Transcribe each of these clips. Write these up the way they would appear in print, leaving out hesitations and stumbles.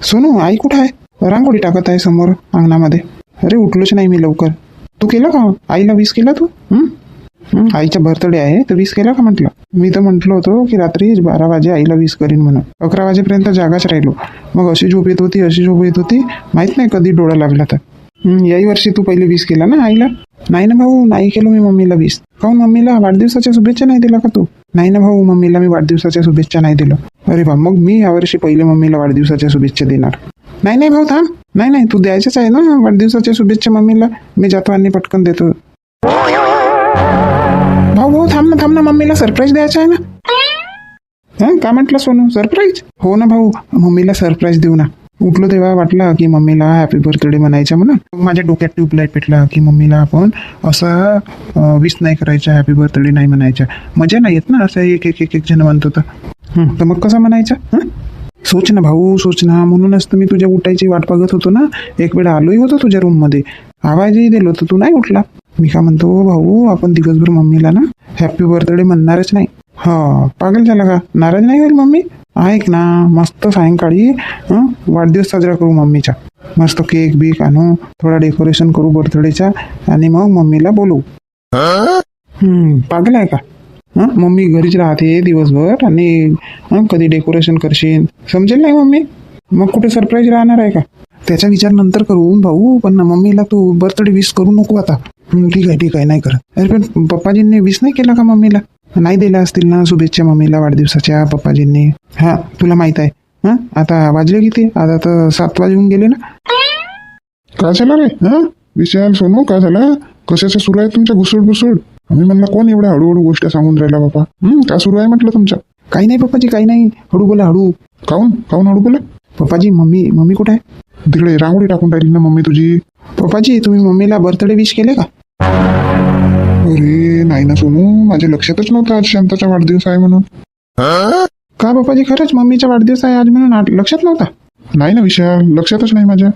सोनू आई कुठं आहे? रांगोळी टाकत आहे समोर अंगणामध्ये. अरे उठलोच नाही मी लवकर. तू केलं का आईला विश केला तू? आईचा बर्थडे आहे तर विश केला का म्हटलं? मी तर म्हटलं होतो की रात्री 12 वाजे आईला विश करीन म्हणून. 11 वाजेपर्यंत जागाच राहिलो. मग अशी झोप येत होती माहित नाही कधी डोळा लागला तर. याही वर्षी तू पहिले विश केला ना आईला? नाही ना भाऊ, नाही केलं मी मम्मीला विश. काहून मम्मीला वाढदिवसाच्या शुभेच्छा नाही दिला का तू? नाही ना भाऊ, मम्मीला मी वाढदिवसाच्या शुभेच्छा नाही दिलं. अरे बा, मग मी यावर्षी पहिले मम्मीला वाढदिवसाच्या शुभेच्छा देणार. नाही भाऊ थांब. नाही तू द्यायचंच आहे ना वाढदिवसाच्या शुभेच्छा मम्मीला. मी जातो आणि पटकन देतो. भाऊ थांब ना मम्मीला सरप्राईज द्यायचं आहे ना. का म्हटलं सोनू? सरप्राईज? हो ना भाऊ, मम्मीला सरप्राईज देऊ ना. उठलो तेव्हा वाटलं की मम्मीला हॅपी बर्थडे म्हणायचं म्हणून. माझ्या डोक्यात ट्यूबलाईट पेटला की मम्मीला आपण असा विश नाही करायचा, हॅपी बर्थडे नाही म्हणायचा. मजा नाही येत ना असं एक जण म्हणतो तर मग कसं म्हणायचं? सोच ना भाऊ, सोच ना. म्हणूनच तर मी तुझ्या उठायची वाट बघत होतो ना. एक वेळा आलोही होतो तुझ्या रूममध्ये, आवाजही दिलो तर तू नाही उठला. मी का म्हणतो भाऊ, आपण दिवसभर मम्मीला ना हॅपी बर्थडे म्हणणारच नाही. पागल झाला का? नाराज नाही होईल मम्मी? ऐक ना, मस्त सायंकाळी वाढदिवस साजरा करू मम्मीचा. मस्त केक बीक आणू, थोडा डेकोरेशन करू बर्थडेचा आणि मग मम्मीला बोलू. पागल आहे का? मम्मी घरीच राहते दिवसभर आणि कधी डेकोरेशन करशील, समजेल नाही मम्मी. मग कुठे सरप्राईज राहणार आहे का? त्याचा विचार नंतर करू भाऊ, पण मम्मीला तू बर्थडे विश करू नको आता. ठीक आहे नाही करत. अरे पण पप्पाजींनी विश नाही केला का मम्मीला? नाही दिल्या असतील ना शुभेच्छा मम्मीला वाढदिवसाच्या पप्पाजींनी. तुला माहित आहे आता वाजले किती? आता तर 7 वाजून गेले ना. काय झालं रे? विशाल सोनू, काय झालं? कशाचं सुरू आहे तुमच्या घुसूड? मी म्हणलं कोण एवढ्या हळूहळू गोष्ट सांगून राहिला बाबा? काय सुरू आहे म्हटलं तुमच्या? काही नाही पप्पाजी, काही नाही. हळू बोला हळू. काऊन हळू बोला? पप्पाजी मम्मी कुठे आहे? तिकडे रांगोळी टाकून राहिली ना मम्मी तुझी. पप्पाजी तुम्ही मम्मीला बर्थडे विश केले का? अरे नाही ना सोनू, माझ्या लक्षातच नव्हतं आज शांताचा वाढदिवस आहे म्हणून. का पप्पाजी, खरंच मम्मीचा वाढदिवस आहे आज म्हणून लक्षात नव्हता? नाही ना विशाल, लक्षातच नाही माझ्या.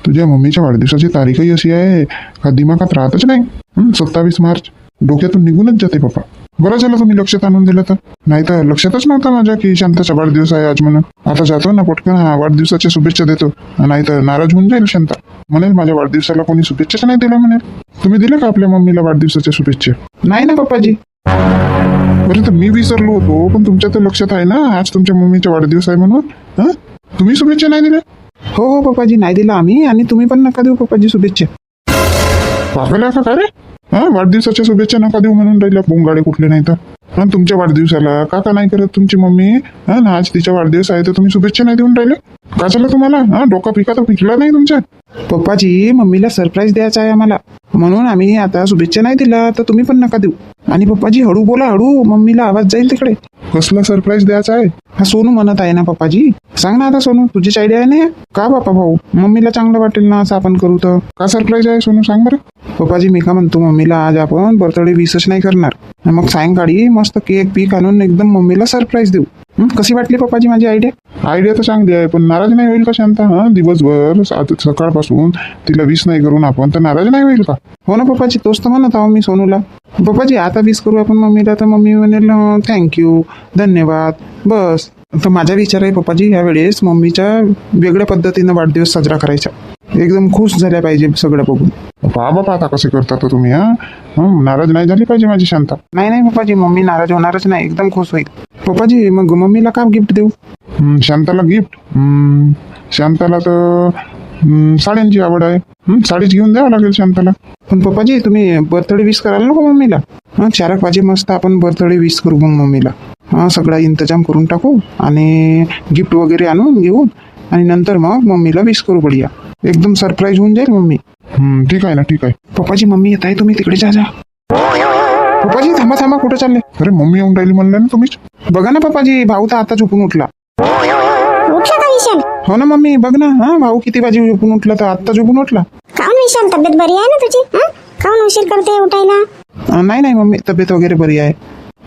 तुझ्या मम्मीच्या वाढदिवसाची तारीखही अशी आहे का दिमागात राहतच नाही. 27 मार्च डोक्यातून निघूनच जाते पप्पा. बरं झालं तुम्ही लक्षात आणून दिलं तर, नाही तर लक्षातच नव्हता माझ्या की शांताचा वाढदिवस आहे आज म्हणून. आता जातो ना पटकन वाढदिवसाच्या शुभेच्छा देतो, नाही तर नाराज होऊन जाईल शांता. म्हणेल माझ्या वाढदिवसाला कोणी शुभेच्छाच नाही दिल्या म्हणेल. तुम्ही दिल्या का आपल्या मम्मीला वाढदिवसाच्या शुभेच्छा? नाही ना पप्पाजी. बरं तर मी विसरलो होतो, पण तुमच्या तर लक्षात आहे ना आज तुमच्या मम्मीचा वाढदिवस आहे म्हणून. तुम्ही शुभेच्छा नाही दिल्या? हो पप्पाजी, नाही दिला आम्ही. आणि तुम्ही पण नका देऊ पप्पाजी शुभेच्छा. पागल आहे का रे? वाढदिवसाच्या शुभेच्छा नका देऊ म्हणून राहिल्या बोंगाडे कुठले नाही तर. तुमच्या वाढदिवसाला काका नाही करत तुमची मम्मी. आज तिचा वाढदिवस आहे तर तुम्ही शुभेच्छा नाही देऊन राहिले? का झालं तुम्हाला? डोका पिका तर पिकला नाही तुमच्या? पप्पाजी मम्मीला सरप्राईज द्यायचा आहे आम्हाला, म्हणून आम्ही आता शुभेच्छा नाही दिला. तर तुम्ही पण नका देऊ. आणि पप्पाजी हळू बोला हळू, मम्मीला आवाज जाईल तिकडे. कसला सरप्राईज द्यायचा आहे? सोनू म्हणत आहे ना पप्पाजी. सांग ना आता सोनू, तुझीच आयडिया आहे ना? का बापा भाऊ, मम्मीला चांगलं वाटेल ना असं आपण करू तर. का सरप्राईज आहे सोनू, सांग बरं. पप्पाजी मी का म्हणतो, मम्मीला आज आपण बर्थडे विशच नाही करणार. मग सायंकाळी मस्त केक पीक आणून एकदम मम्मीला सरप्राईज देऊ. कशी वाटली पप्पाजी माझी आयडिया? आयडिया तर चांगली आहे, पण नाराज नाही होईल का शांता? दिवसभर सकाळपासून तिला विश नाही करून आपण तर नाराज नाही होईल का? हो ना पप्पाजी, तोच तर म्हणत आहो मी सोनूला. पप्पाजी आता विश करू आपण मम्मीला, तर मम्मी म्हणेल थँक्यू, धन्यवाद, बस. तर माझा विचार आहे पप्पाजी, यावेळेस मम्मीच्या वेगळ्या पद्धतीनं वाढदिवस साजरा करायचा. एकदम खुश झाल्या पाहिजे सगळं बघून. बाबा आता कसे करता तर तुम्ही? नाराज नाही झाली पाहिजे माझी शांता. नाही पप्पाजी, मम्मी नाराज होणारच नाही, एकदम खुश होईल. पप्पाजी मग मम्मीला काय गिफ्ट देऊ? शांताला गिफ्ट? शांताला तर साड्यांची आवड आहे. साडीच घेऊन द्यावं लागेल शांताला. पण पप्पाजी तुम्ही बर्थडे विश करायला नको मम्मीला. 4 वाजे मस्त आपण बर्थडे विश करू मग मम्मीला. सगळा इंतजाम करून टाकू आणि गिफ्ट वगैरे आणून घेऊन आणि नंतर मग मम्मीला विश करू बढिया. एकदम सरप्राईज होऊन जाईल मम्मी. ठीक आहे ना, ठीक आहे. पप्पाजी मम्मी येत आहे, तुम्ही तिकडे जा. पप्पाजी थांबा, कुठे चालले? अरे मम्मी येऊन राहिली म्हणलं ना तुम्हीच. बघा ना पप्पाजी, भाऊ तर आता झोपून उठला. उठला का विशाल? हो ना मम्मी, बघ ना. भाऊ किती वाजे झोपून उठला, तर आता झोपून उठला. काऊन विशाल, तब्येत बरी आहे ना तुझी? काऊन उशीर करते उठायला? नाही मम्मी, तब्येत वगैरे बरी आहे.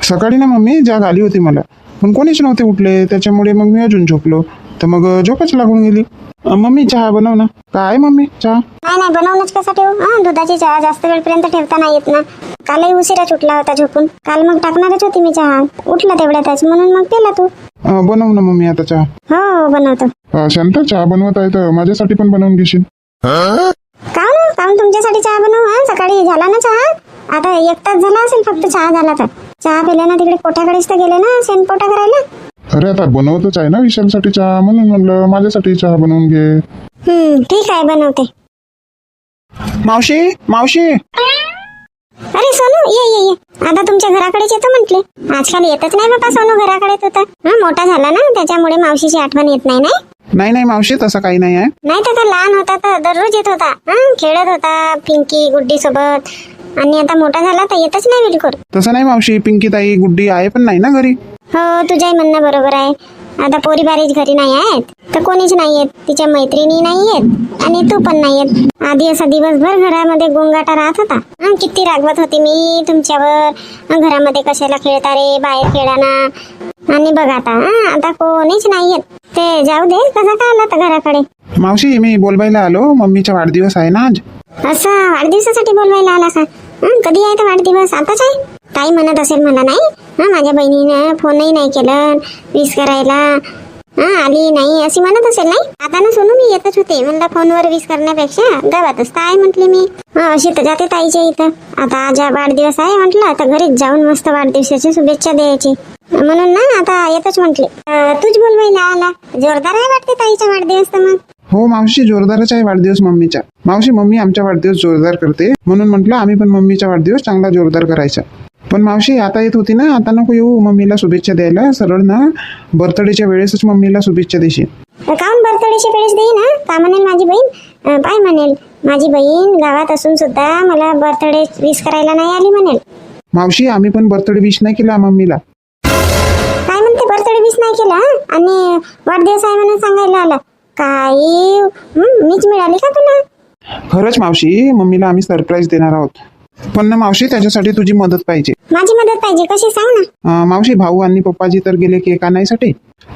सकाळी ना मम्मी जाग आली होती मला, पण कोणीच नव्हते उठले, त्याच्यामुळे मग मी अजून झोपलो. तर मग झोपच लागून गेली. मम्मी चहा बनव ना. काय मम्मी चहा? नाही बनवूनच कसा ठेवू? दुधाची चहा जास्त वेळपर्यंत ठेवता नाही येत ना. कालही उशिरा उठला होता झोपून. काल मग टाकणारच होती मी चहा, उठला तेवढ्यातच म्हणून मग पेला तू. बनव ना मम्मी आता चहा. हो बनवतो. शांता चहा बनवत आहे तर माझ्यासाठी पण बनवून घेशील. काहून तुमच्यासाठी चहा बनवू? हा सकाळी झाला ना चहा. आता 1 तास झाला असेल फक्त चहा झाला तर. चहा पिल्यानं तिकडे कोठ्याकडेच तर गेले ना शेण पोटा करायला. अरे आता बनवतच आहे ना विशालसाठी चहा, म्हणून म्हणलं माझ्यासाठी चहा बनवून घे. ठीक आहे बनवते. मावशी मावशी. अरे सोनू ये ये ये. आता तुमच्या घराकडेच येतो म्हटले. आजकाल येतच नाही बाबा सोनू घराकडे तर. हा मोठा झाला ना त्याच्यामुळे मावशीची आठवण येत नाही. नाही नाही मावशी तसं काही नाही आहे. नाही तर लहान होता तर दररोज येत होता. खेळत होता पिंकी गुड्डी सोबत. आणि आता मोठा झाला तर येतच नाही बिलकुल. तसं नाही मावशी, पिंकी ताई गुड्डी आहे पण नाही ना घरी. हो तुझ्याही म्हणणं बरोबर आहे. आता पोरी बारीच घरी नाही आहेत तर कोणीच नाही येत. तिच्या मैत्रिणी नाही येत आणि तू पण नाही येत. आधी असा दिवसभर घरामध्ये गोंगाटा राहत होता. किती रागवत होती मी तुमच्यावर. घरामध्ये कशाला खेळता रे, बाहेर खेळा ना. आणि बघ आता कोणीच नाही येत. ते जाऊ दे. कसा काय आला तर घराकडे? मावशी मी बोलवायला आलो, मम्मीचा वाढदिवस आहे ना आज. असं वाढदिवसासाठी बोलवायला आला का? कधी आहे तर वाढदिवस? आताच आहे? ताई म्हणत असेल मला नाही माझ्या बहिणीनं फोनही नाही केलं विश करायला. आली नाही अशी म्हणत असेल नाही. आता ना सोनू मी येतच होते. म्हणलं फोनवर विश करण्यापेक्षा गावातच तर आहे म्हटली मी. अशी तर जाते ताईच्या इथं. आता आज वाढदिवस आहे म्हटलं तर घरीच जाऊन मस्त वाढदिवसाची शुभेच्छा द्यायची म्हणून ना आता येतच म्हटले. तूच बोलवायला आला. जोरदार आहे वाटते ताईचा वाढदिवस तर मग. हो मावशी जोरदारच आहे वाढदिवस मम्मीचा. मावशी मम्मी आमचा वाढदिवस जोरदार करते म्हणून म्हटलं आम्ही पण मम्मीचा वाढदिवस चांगला जोरदार करायचा. पण मावशी आता येत होती ना, आता नको येऊ मम्मीला शुभेच्छा द्यायला. सरळ ना बर्थडेच्या वेळेसच मम्मीला शुभेच्छा देशील. काहून बर्थडेच्या वेळेस देई ना? का म्हणेल माझी बहीण? काय म्हणेल माझी बहीण गावात असून सुद्धा मला बर्थडे विश करायला नाही आली म्हणेल. मावशी आम्ही पण बर्थडे विश नाही केला मम्मीला. काय म्हणते बर्थडे विश नाही केला आणि वाढदिवस आहे म्हणून सांगायला आला? काही मीच मिळाली का तुला? खरंच मावशी मम्मीला आम्ही सरप्राईज देणार आहोत. पण ना मावशी त्याच्यासाठी तुझी मदत पाहिजे. माझी मदत पाहिजे? कशी सांग ना. मावशी भाऊ आणि पप्पाजी तर गेले केक आणायसाठी.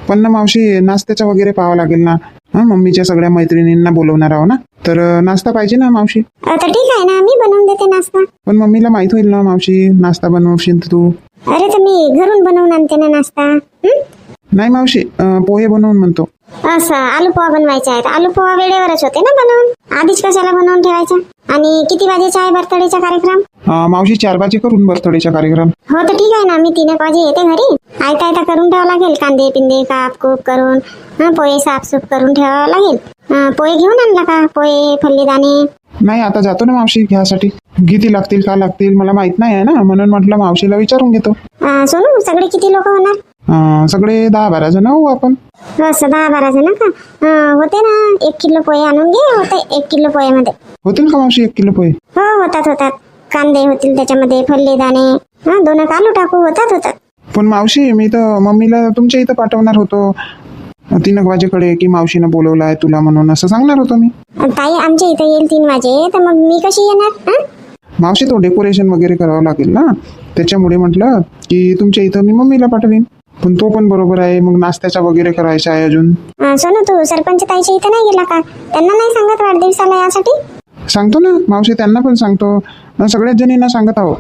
पण ना मावशी नाश्त्याचा वगैरे पाहावं लागेल ना. मम्मीच्या सगळ्या मैत्रिणींना बोलवणार आहो ना तर नाश्ता पाहिजे ना मावशी. तर ठीक आहे ना मी बनवून देते नाश्ता. पण मम्मीला माहित होईल ना मावशी नाश्ता बनवशील तर तू. अरे तर मी घरून बनवून आणते ना नाश्ता. नाही मावशी पोहे बनवून म्हणतो. असं आलू पोहा बनवायचे आहेत. आलू पोहा वेळेवरच होते ना बनवून. आधीच कशाला बनवून ठेवायचा? आणि किती वाजेचा आहे बर्थडेचा कार्यक्रम? मावशी 4 वाजे करून बर्थडेचा कार्यक्रम. हो तर ठीक आहे ना मी 3 वाजे येते घरी. आयता आयता करून ठेवावं लागेल. कांदे पिंदे काप कूप करून पोहे साफसूफ करून ठेवावं लागेल. पोहे घेऊन आणला का? पोहे फल्लीदाणे? नाही आता जातो ना मावशी घ्यासाठी. किती लागतील का लागतील मला माहित नाही आहे ना म्हणून म्हटलं मावशीला विचारून घेतो. सोनू सगळे किती लोक होणार? सगळे 10-12 जण होऊ आपण. असं 10-12 जण का? होते ना. 1 किलो पोहे आणून घे. होते 1 किलो पोह्यामध्ये. होतील का मावशी 1 किलो पोहे? हो होतात. कांदे होतील त्याच्यामध्ये, फल्लीदाणे 2 आलू टाकू. होतात. पण मावशी मी तर मम्मीला तुमच्या इथं पाठवणार होतो 3 वाजेकडे की मावशीनं बोलवलं आहे तुला म्हणून असं सांगणार होतो मी. ताई आमच्या इथं येईल 3 वाजे तर मग मी कशी येणार? मावशी तो डेकोरेशन वगैरे करावं लागेल ना त्याच्यामुळे म्हटलं की तुमच्या इथं मी मम्मीला पाठवीन. पण तो पण बरोबर आहे. मग नाश्त्याचा वगैरे करायचा आहे अजून. सोनू तू सरपंच ताईच्या इथं नाही गेला का? त्यांना नाही सांगत वाढदिवसाला यासाठी? सांगतो ना मावशी त्यांना पण सांगतो. सगळ्याच जणींना सांगत आहो.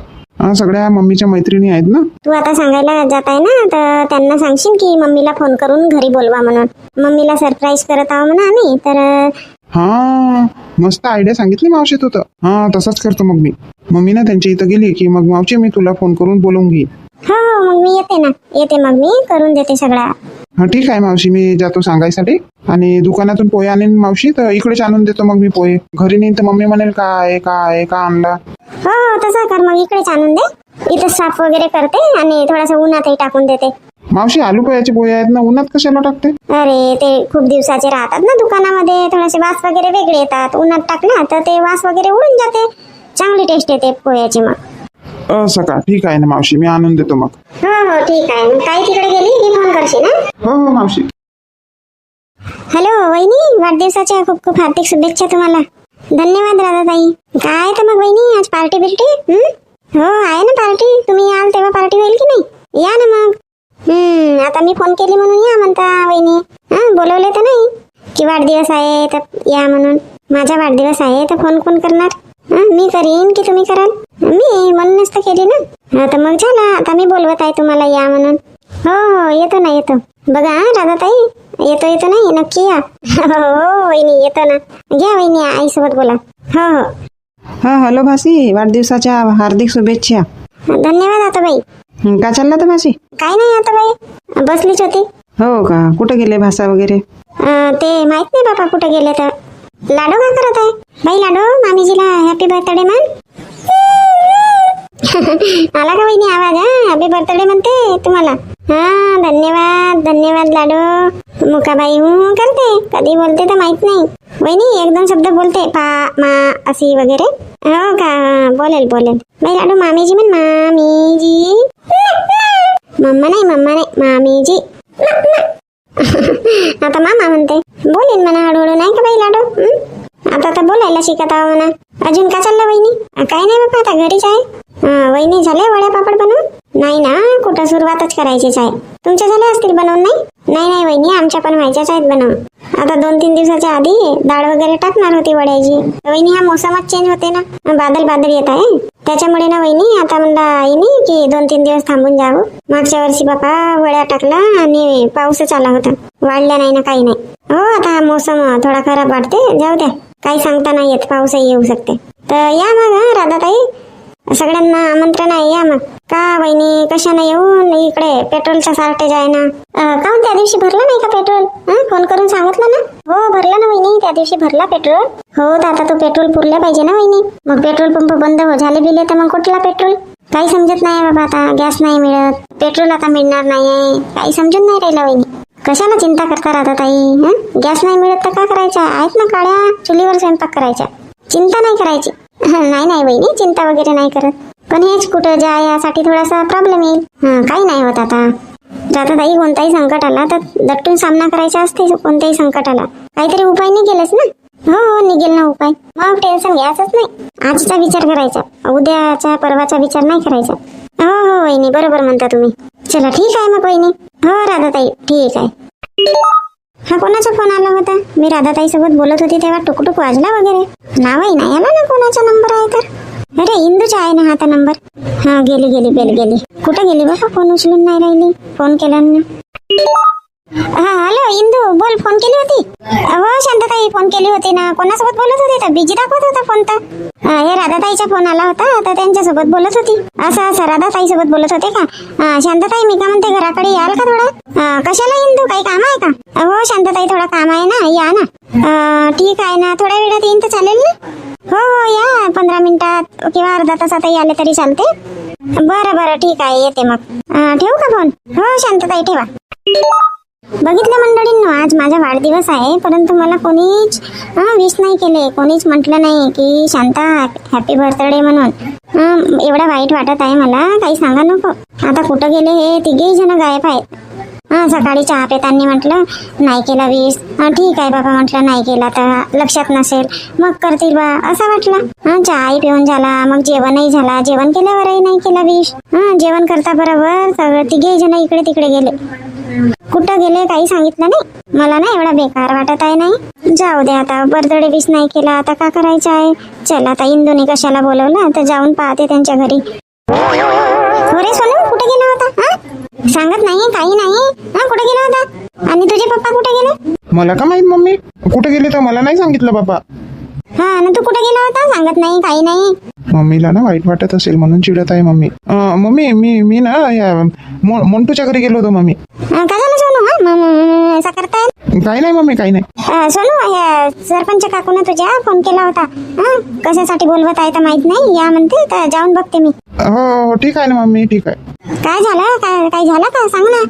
सगळ्या मम्मीच्या मैत्रिणी आहेत ना. तू आता सांगायला जात आहे ना तर त्यांना सांगशील की मम्मीला फोन करून घरी बोलवा म्हणून. मम्मीला सरप्राईज करत आहो म्हणा आम्ही तर. हा मस्त आयडिया सांगितली मावशी तू तर. तसंच करतो मग मी. मम्मी ना त्यांच्या इथं गेली की मग मावशी मी तुला फोन करून बोलवून घेईन. हो मग मी येते ना. मग मी करून देते सगळा. ठीक आहे मावशी मी जातो सांगायसाठी. आणि दुकानातून पोहे आणीन मावशी तर इकडेच आणून देतो मग मी पोहे. घरी नेईन तर मम्मी म्हणेल काय का आणला. हो तसं कर मग इकडेच आणून दे. इथं साफ वगैरे करते आणि थोडासा उन्हातही टाकून देते. मावशी आलू पोह्याचे पोहे आहेत ना उन्हात कशाला टाकते? अरे ते खूप दिवसाचे राहतात ना दुकानामध्ये. थोडेसे वास वगैरे वेगळे येतात. उन्हात टाकला तर ते वास वगैरे उडून जाते. चांगली टेस्ट येते पोह्याची मग. असं का? ठीक आहे ना मावशी मी आणून देतो मग. हो ठीक आहे. मग ताई तिकडे गेली की फोन करशील ना? हो मावशी. हॅलो वहिनी वाढदिवसाच्या खूप खूप हार्दिक शुभेच्छा तुम्हाला. धन्यवाद राधाताई. काय तर मग वहिनी आज पार्टी बिर्टी? हो आहे ना पार्टी. तुम्ही याल तेव्हा पार्टी होईल की नाही? या ना मग. आता मी फोन केली म्हणून या म्हणता वहिनी. बोलवले तर नाही की वाढदिवस आहे तर या म्हणून. माझा वाढदिवस आहे तर फोन कोण करणार? मी करीन की तुम्ही कराल? मी म्हणूनच तर केली ना. तर मग झालं. आता मी बोलवत आहे तुम्हाला या म्हणून. हो येतो ना येतो. बघा हा राधाताई, येतो नाही नक्की या. हो वहिनी येतो ना. घ्या वहिनी आईसोबत बोला. हो हो हा हॅलो भासी, वाढदिवसाच्या हार्दिक शुभेच्छा. धन्यवाद आता बाई. का चालला तर भासी? काय नाही आता बाई, बसलीच होती. हो का, कुठे गेले भासा वगैरे? ते माहित नाही बाबा कुठे गेले तर. लाडो काय करत आहे बाई? लाडो मामीजीला हॅपी बर्थडे म्हण. आला का वहिनी आवाज? हा हॅपी बर्थडे म्हणते तुम्हाला. हा धन्यवाद धन्यवाद लाडो. मुकाबाई हूं करते, कधी बोलते तर माहित नाही. वहिनी एक दोन शब्द बोलते, पा मा अशी वगैरे. हो का, बोलेल बोलेल बाई लाडू. मामीजी म्हण, मामीजी. मम्मा नाही मामीजी. आता मामा म्हणते. बोलेल म्हणा हळूहळू, नाही का बाई लाडू? आता बोलायला शिकत आहो म्हणा. अजून का चाललं वहिनी? काय नाही बाबा, आता घरीच आहे. वहिनी झाले वड्या पापड बनवून? नाही ना, कुठं सुरुवातच करायचीच आहे. तुमच्या झाल्या असतील बनवून? नाही वहिनी, आमच्या पण व्हायच्याच आहेत बनवून. आता 2-3 दिवसाच्या आधी डाळ वगैरे टाकणार होती वड्याची. वहिनी हा मोसमच चेंज होते ना, बादल येत आहे, त्याच्यामुळे ना वहिनी आता म्हणला आईनी की 2-3 दिवस थांबून जावं. मागच्या वर्षी बापा वड्या टाकला आणि पाऊसच आला होता, वाढल्या नाही ना काही नाही. हो आता हा मोसम थोडा खराब वाटते, जाऊ द्या, काही सांगता नाही येत, पाऊसही येऊ शकते. तर या मग राधाताई, सगळ्यांना आमंत्रण आहे, या मग. का वहिनी कशाने येऊन? इकडे पेट्रोलचा शॉर्टेज आहे ना. काहून त्या दिवशी भरला नाही का पेट्रोल? फोन करून सांगितलं ना? हो भरला ना वहिनी, त्या दिवशी भरला पेट्रोल. हो तर आता तो पेट्रोल पुरला पाहिजे ना वहिनी. मग पेट्रोल पंप बंद झाले बिले तर मग कुठला पेट्रोल? काही समजत नाही बाबा, आता गॅस नाही मिळत, पेट्रोल आता मिळणार नाही, काही समजून नाही राहिला वहिनी. कशाला चिंता करता राहता ताई? गॅस नाही मिळत तर काय करायचं? आहेत ना काळ्या चुलीवर स्वयंपाक करायचा, चिंता नाही करायची. नाही वहिनी, चिंता वगैरे नाही करत, पण हेच कुठं जा यासाठी थोडासा प्रॉब्लेम येईल. काही नाही होत आता. राधाताई, कोणताही संकट आला तर दट्टून सामना करायचा असते. कोणत्याही संकटाला काहीतरी उपाय निघेलच ना. हो निघेल ना उपाय, मग टेन्शन घ्यायचंच नाही. आजचा विचार करायचा, उद्याचा परवाचा विचार नाही करायचा. हो वहिनी, बरोबर म्हणता तुम्ही. चला ठीक आहे मग वहिनी. हो राधाताई ठीक आहे. हा कोणाचा फोन आला होता? मी राधाताई सोबत बोलत होती तेव्हा टुकटुक वाजला वगैरे, नावही नाही आला ना कोणाचा नंबर आहे तर. अरे इंदूचा आहे ना हा तर नंबर. हा गेली. कुठं गेली बाबा? फोन उचलून नाही राहिली, फोन केला ना. हा हॅलो इंदू, बोल. फोन केली होती? हो शांतताई, फोन केली होती ना. कोणासोबत बोलत होती तर? बिजी दाखवत होता फोन तर. हे राधाताईचा फोन आला होता तर त्यांच्यासोबत बोलत होती. असं राधाताई सोबत बोलत होते का? शांतताई, मी का म्हणते, घराकडे याल का थोडं? कशाला इंदू, काही काम आहे का? हो शांतताई, थोडं काम आहे ना, या ना. ठीक आहे ना, थोड्या वेळात येईन तर चालेल ना? हो या, 15 मिनिटात किंवा अर्धा तासातही आले तरी चालते. बरं ठीक आहे, येते मग. ठेवू का फोन? हो शांतताई ठेवा. बघितलं मंडळींनो, आज माझा वाढदिवस आहे, परंतु मला कोणीच विश नाही केले, कोणीच म्हटलं नाही की शांता हॅपी बर्थडे म्हणून. एवढं वाईट वाटत आहे मला, काही सांगा नको. आता कुठं गेले हे तिघेही जण गायब आहेत. सकाळी चहा पेतांनी म्हटलं नाही केला विश. ठीक आहे बाबा म्हटलं, नाही केला तर लक्षात नसेल, मग करतील बा असं वाटलं. चहाही पिऊन झाला, मग जेवणही झाला, जेवण केल्यावरही नाही केला विश. जेवण करता बरोबर सगळं तिघेही जण इकडे तिकडे गेले. कुठं गेले काही सांगितलं नाही. मला ना एवढा बेकार वाटत आहे. नाही जाऊ दे, आता बर्थडे विश नाही केला, आता का करायचं आहे. चल आता इंदूने कशाला बोलवलं तर जाऊन पाहते त्यांच्या घरी. अरे सोनू, कुठे गेला होता? सांगत नाही, काही नाही. कुठे गेला होता? आणि तुझे पप्पा कुठे गेले? मला का माहित मम्मी, कुठे गेले तर मला नाही सांगितलं बाबा. ना तू कुठे गेला होता? सांगत नाही, काही नाही. मम्मीला ना वाईट वाटत असेल म्हणून चिडत आहे मम्मी. मम्मी मी ना या मोंटूच्या घरी गेलो होतो मम्मी. काय झालं सोनू? असं करताय? काही नाही मम्मी, काही नाही. सोनू, सरपंच काकून तुझ्या फोन केला होता. कशासाठी बोलवत आहे तर माहित नाही, या म्हणते, तर जाऊन बघते मी. हो ठीक आहे ना मम्मी, ठीक आहे. काय झालं? काय झालं का सांग ना.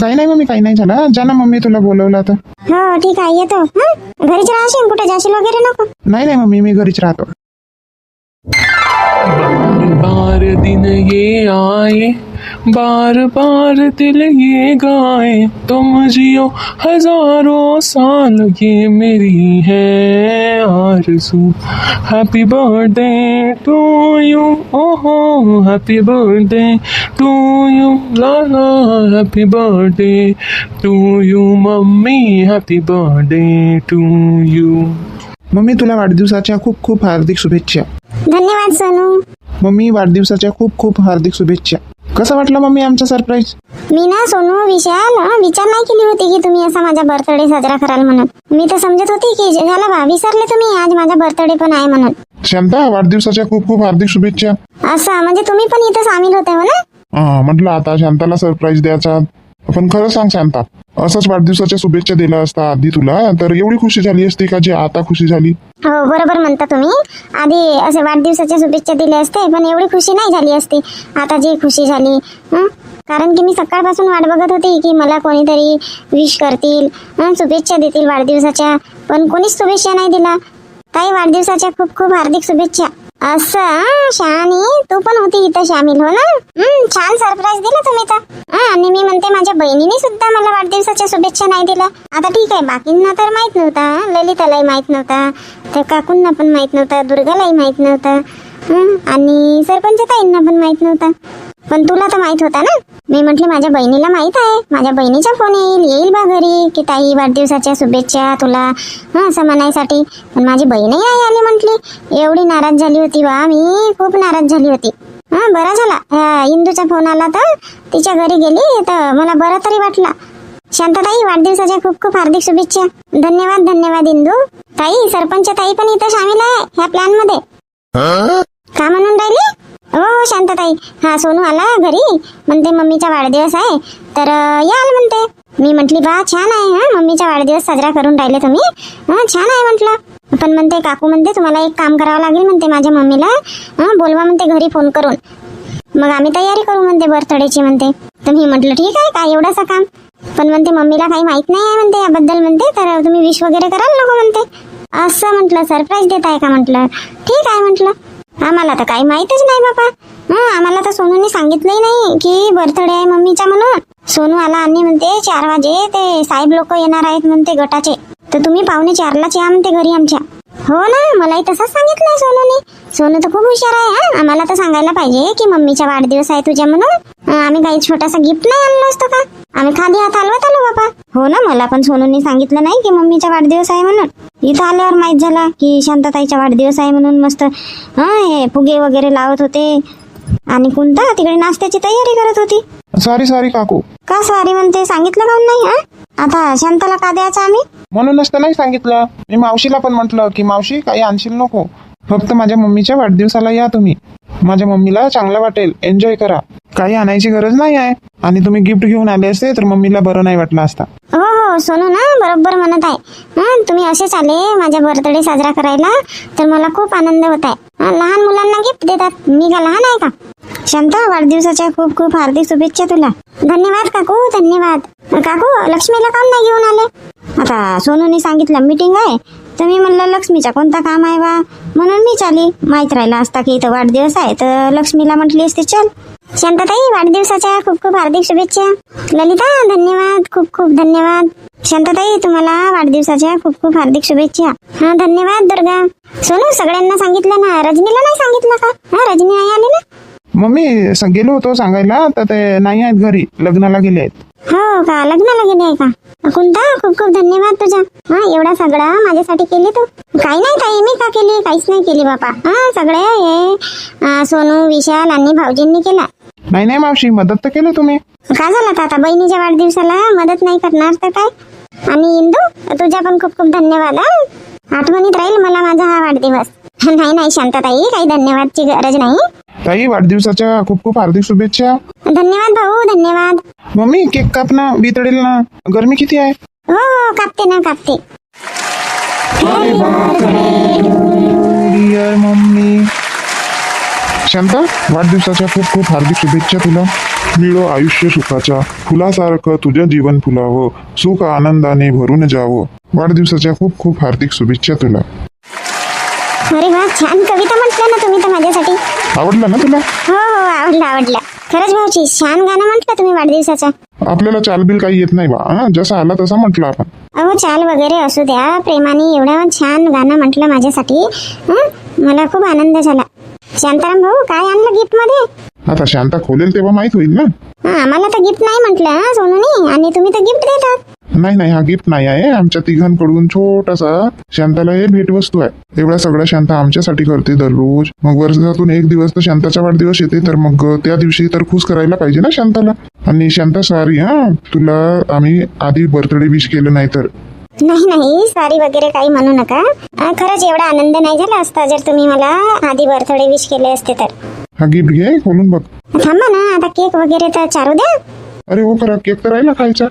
काही नाही मम्मी, काही नाही झालं. जा ना मम्मी, तुला बोलवलं तर. हो ठीक आहे, येतो. घरीच राहशील, कुठे जाशील वगैरे नको? नाही मम्मी, मी घरीच राहतो. बार दिन ये आए, बार बार दिल ये गाए, तुम जियो हजारों साल, ये मेरी है आरज़ू. हैप्पी बर्थडे टू यू, ओहो हैप्पी बर्थडे टू यू, ला ला happy birthday to you, mummy happy birthday to you. Mummy तुला वाढदिवसाच्या खूप खूप हार्दिक शुभेच्छा. धन्यवाद सोनू. मम्मी वाढदिवसाच्या खूप खूप हार्दिक शुभेच्छा. कसं वाटलं मम्मी आमचं सरप्राईज? मी ना सोनू विशाल विचार नाही केली होती की तुम्ही असा माझा बर्थडे साजरा कराल म्हणून. मी तर समजत होती की झाला बा विसरले तुम्ही आज माझा बर्थडे पण आहे म्हणून. शांता वाढदिवसाच्या खूप खूप हार्दिक शुभेच्छा. असं म्हणजे तुम्ही पण इथं सामील होते हो ना. म्हटलं आता शांताला सरप्राईज द्यायचा. पण खरं सांग शांता, असंच वाढदिवसाच्या शुभेच्छा दिल्या असता आधी तुला तर एवढी खुशी झाली असती का जे आता खुशी झाली? हो बरोबर म्हणता तुम्ही. आधी असे वाढदिवसाच्या शुभेच्छा दिल्या असते पण एवढी खुशी नाही झाली असती आता जी खुशी झाली. कारण की मी सकाळपासून वाट बघत होती की मला कोणीतरी विश करतील, शुभेच्छा देतील वाढदिवसाच्या, पण कोणीच शुभेच्छा नाही दिला. ताई वाढदिवसाच्या खूप खूप हार्दिक शुभेच्छा. असं शहाणी तू पण होती इथं सामील हो ना. छान सरप्राईज दिलं तुम्ही तर. आणि मी म्हणते माझ्या बहिणीने सुद्धा मला वाढदिवसाच्या शुभेच्छा नाही दिल्या. आता ठीक आहे बाकींना तर माहित नव्हता, ललितालाही माहित नव्हता, तर काकूंना पण माहित नव्हता, दुर्गालाही माहित नव्हता, आणि सरपंच ताईंना पण माहित नव्हता, पण तुला तर माहित होता ना. मी म्हटले माझ्या बहिणीला माहित आहे, माझ्या बहिणीचा फोन येईल बा घरी की ताई वाढदिवसाच्या शुभेच्छा तुला असं म्हणायसाठी. पण माझी बहीणही नाही आली म्हटली. एवढी नाराज झाली होती बा मी, खूप नाराज झाली होती. बरा झाला इंदूचा फोन आला तर तिच्या घरी गेली तर मला बरं तरी वाटला. शांताताई वाढदिवसाच्या खूप खूप हार्दिक शुभेच्छा. धन्यवाद धन्यवाद इंदू. ताई सरपंच ताई पण इथं सामील आहे ह्या प्लॅन मध्ये. का म्हणून राहिली? हो शांताताई. हा सोनू आला घरी म्हणते मम्मीचा वाढदिवस आहे तर याल म्हणते. मी म्हटली बा छान आहे, मम्मीचा वाढदिवस साजरा करून राहिले तुम्ही, छान आहे म्हटलं. पण म्हणते काकू म्हणते तुम्हाला एक काम करावं लागेल म्हणते माझ्या मम्मीला बोलवा म्हणते घरी फोन करून, मग आम्ही तयारी करू म्हणते बर्थडेची म्हणते. तर मी म्हटलं ठीक आहे काय एवढंसं काम, पण म्हणते मम्मीला काही माहित नाही आहे म्हणते याबद्दल म्हणते, तर तुम्ही विश वगैरे कराल नको म्हणते. असं म्हटलं सरप्राईज देत आहे का म्हटलं. ठीक आहे म्हटलं. आम्हाला तर काही माहितच नाही बाबा. आम्हाला तर सोनूने सांगितलंही नाही की बर्थडे आहे मम्मीचा म्हणून. सोनू आला आणि म्हणते 4 वाजे ते साहेब लोक येणार आहेत म्हणते गटाचे, तर तुम्ही 3:45लाच या म्हणते घरी आमच्या. हो ना मलाही तसंच सांगितलंय सोनूने. सोनू तर खूप हुशार आहे. आम्हाला तर सांगायला पाहिजे की मम्मीचा वाढदिवस आहे तुझ्या म्हणून. आम्ही काही छोटासा गिफ्ट नाही आणलो असतो का, आम्ही खाली हात हलवत आलो बाबा. हो ना मला पण सोनूने सांगितलं नाही की मम्मीचा वाढदिवस आहे म्हणून. इथं आल्यावर माहित झाला की शांताताईचा वाढदिवस आहे म्हणून. मस्त हे फुगे वगैरे लावत होते आणि कोणता तिकडे नाश्त्याची तयारी करत होती. सॉरी काकू. का सॉरी म्हणते, सांगितलं काऊन नाही? आता शांताला का द्यायचं आम्ही? म्हणूनच तर नाही सांगितलं. मी मावशीला पण म्हटलं की मावशी काही आणशील नको, फक्त माझ्या मम्मीच्या वाढदिवसाला या तुम्ही, माझ्या मम्मीला चांगलं वाटेल, एन्जॉय करा, काही आणायची गरज नाही आहे. आणि तुम्ही गिफ्ट घेऊन आले असते तर मम्मीला बरं नाही वाटलं असता. हो हो सोनू ना बरोबर म्हणत आहे. तुम्ही असेच आले माझा बर्थडे साजरा करायला तर मला खूप आनंद होत आहे. लहान मुलांना गिफ्ट देतात, मी का लहान आहे का? शांता वाढदिवसाच्या खूप खूप हार्दिक शुभेच्छा तुला. धन्यवाद काकू धन्यवाद. काकू लक्ष्मीला काम नाही घेऊन आले? आता सोनूने सांगितलं मीटिंग आहे तर मी म्हणलं लक्ष्मीचा कोणता काम आहे बा म्हणून मी चाली. माहित राहिला असता की इथं वाढदिवस आहे तर लक्ष्मीला म्हटली असते चल. शांताताई वाढदिवसाच्या खूप खूप हार्दिक शुभेच्छा. ललिता धन्यवाद खूप खूप धन्यवाद. शांताताई तुम्हाला वाढदिवसाच्या खूप खूप हार्दिक शुभेच्छा. धन्यवाद दुर्गा. सोनू सगळ्यांना सांगितलं ना, रजनीला नाही सांगितलं का? रजनी नाही आली ना? मम्मी गेलो होतो सांगायला तर ते नाही आहेत घरी, लग्नाला गेले आहेत. हो का लग्नाला गेले आहे का? कोणता खूप खूप धन्यवाद तुझा. एवढा सगळा माझ्यासाठी केली तू? काही नाही ताई मी का केली, काहीच नाही केली बापा. सगळे हे सोनू विशाल आणि भाऊजींनी केला. नाही मावशी मदत तर केलं तुम्ही. का झालं आता बहिणीच्या वाढदिवसाला मदत नाही करणार तर काय. आणि इंदू तुझ्या पण खूप खूप धन्यवाद. आठवणीत राहील मला माझा हा वाढदिवस. नाही शांताताई काही धन्यवादची गरज नाही. ताई वाढदिवसाच्या खूप खूप हार्दिक शुभेच्छा. धन्यवाद भाऊ धन्यवाद. मम्मी केक काप ना, वितळेल ना, गरमी किती आहे. हो हो कापते ना कापते. Dear mummy. शांता वाढदिवसाच्या खूप खूप हार्दिक शुभेच्छा तुला. मिळो आयुष्य सुखाच्या, फुलासारखं तुझं जीवन फुलावं, सुख आनंदाने भरून जावं. वाढदिवसाच्या खूप खूप हार्दिक शुभेच्छा तुला. अरे वा छान कविता म्हटलं ना तुम्ही तर माझ्यासाठी. आवडला ना तुला? हो हो आवडला. खरंच भाऊची छान गाणं म्हटलं तुम्ही वाढदिवसाचं. आपल्याला चालबिल काही येत नाही बा, जसा आला तसा म्हटलं आपण. अहो चाल वगैरे असू द्या, प्रेमाने एवढं छान गाणं म्हटलं माझ्यासाठी. मला खूप आनंद झाला. शांताराम भाऊ काय आणलं गिफ्ट मध्ये? आता शांता खोलेल तेव्हा माहित होईल ना. आम्हाला तर गिफ्ट नाही म्हटलं सोनूनी, आणि तुम्ही तर गिफ्ट देतात. नाही नाही, हा गिफ्ट नाही आहे. आमच्या तिघांकडून छोटासा शांताला हे भेटवस्तू आहे. एवढा सगळा शांता आमच्यासाठी करते दररोज. मग वर्षातून एक दिवस तर शांताचा वाढदिवस येते, तर मग त्या दिवशी तर खुश करायला पाहिजे ना शांताला. आणि शांता सॉरी हा, तुला आम्ही आधी बर्थडे विश केलं नाही तर. नाही नाही, सॉरी वगैरे काही म्हणू नका. खरंच एवढा आनंद नाही झाला असता जर तुम्ही मला आधी बर्थडे विश केले असते तर. हा गिफ्ट घे, खोलून बघ. थांबा ना, आता केक वगैरे तर चालू द्या. अरे हो, खरा केक तर राहिला खायचा.